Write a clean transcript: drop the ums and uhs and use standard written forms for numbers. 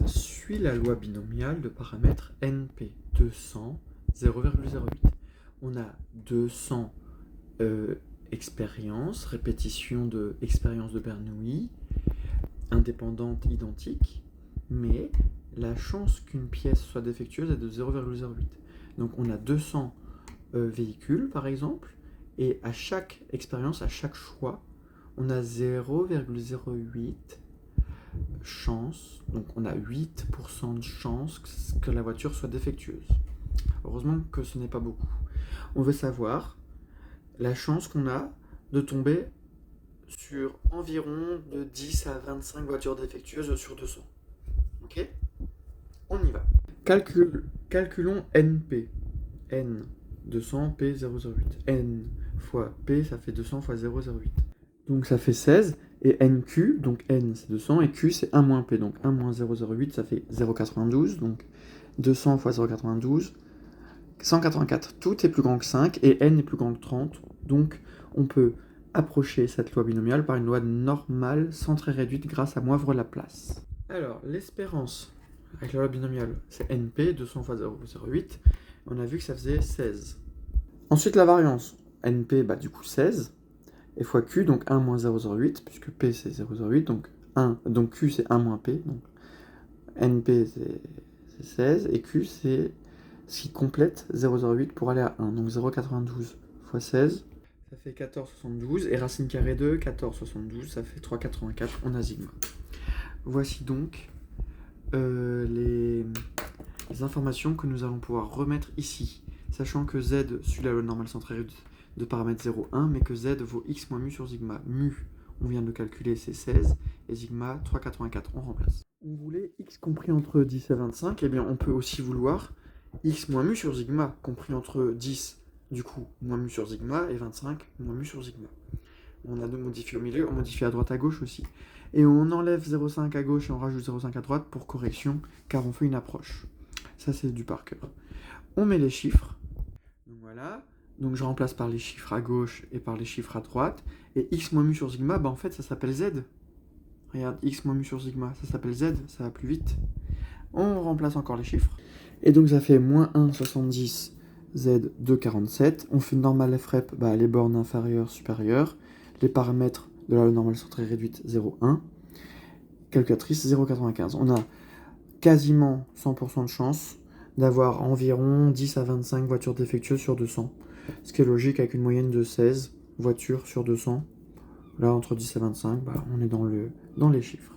Suit la loi binomiale de paramètres NP 200 0,08. On a 200 expériences, répétitions de expériences de Bernoulli, indépendantes, identiques, mais la chance qu'une pièce soit défectueuse est de 0,08. Donc on a 200 véhicules par exemple, et à chaque expérience, à chaque choix, on a 0,08 chance, donc on a 8% de chance que la voiture soit défectueuse. Heureusement que ce n'est pas beaucoup. On veut savoir la chance qu'on a de tomber sur environ de 10 à 25 voitures défectueuses sur 200. Ok ? On y va. Calculons NP. N 200, P 0,08. N fois P, ça fait 200 fois 0,08. Donc ça fait 16. Et NQ, donc N c'est 200, et Q c'est 1 moins P. Donc 1 moins 0,08, ça fait 0,92. Donc 200 fois 0,92, 184. Tout est plus grand que 5, et N est plus grand que 30. Donc on peut approcher cette loi binomiale par une loi normale centrée réduite grâce à Moivre-Laplace. Alors, l'espérance avec la loi binomiale, c'est NP, 200 fois 0,08. On a vu que ça faisait 16. Ensuite, la variance, NP, du coup 16. Et fois Q, donc 1 moins 0,08, puisque P c'est 0,08, donc Q c'est 1 moins P, donc NP c'est 16, et Q c'est ce qui complète 0,08 pour aller à 1, donc 0,92 fois 16, ça fait 14,72, et racine carrée de 14,72, ça fait 3,84, on a sigma. Voici donc les informations que nous allons pouvoir remettre ici, sachant que Z suit la loi normale centrée réduite de paramètre 0,1, mais que Z vaut x moins mu sur sigma. Mu, on vient de le calculer, c'est 16, et sigma, 3,84, on remplace. On voulait x compris entre 10 et 25, et bien on peut aussi vouloir x moins mu sur sigma, compris entre 10, du coup, moins mu sur sigma, et 25, moins mu sur sigma. On a donc modifié au milieu, on modifie à droite à gauche aussi. Et on enlève 0,5 à gauche et on rajoute 0,5 à droite pour correction, car on fait une approche. Ça, c'est du par cœur. On met les chiffres. Donc voilà. Donc je remplace par les chiffres à gauche et par les chiffres à droite. Et x moins mu sur sigma, en fait, ça s'appelle z. Regarde, x moins mu sur sigma, ça s'appelle z, ça va plus vite. On remplace encore les chiffres. Et donc ça fait moins 1,70 z 2,47. On fait une normale FREP, les bornes inférieures, supérieures. Les paramètres de la loi normale centrée réduite 0,1. Calculatrice 0,95. On a quasiment 100% de chance d'avoir environ 10 à 25 voitures défectueuses sur 200. Ce qui est logique avec une moyenne de 16 voitures sur 200. Là, entre 10 et 25, on est dans les chiffres.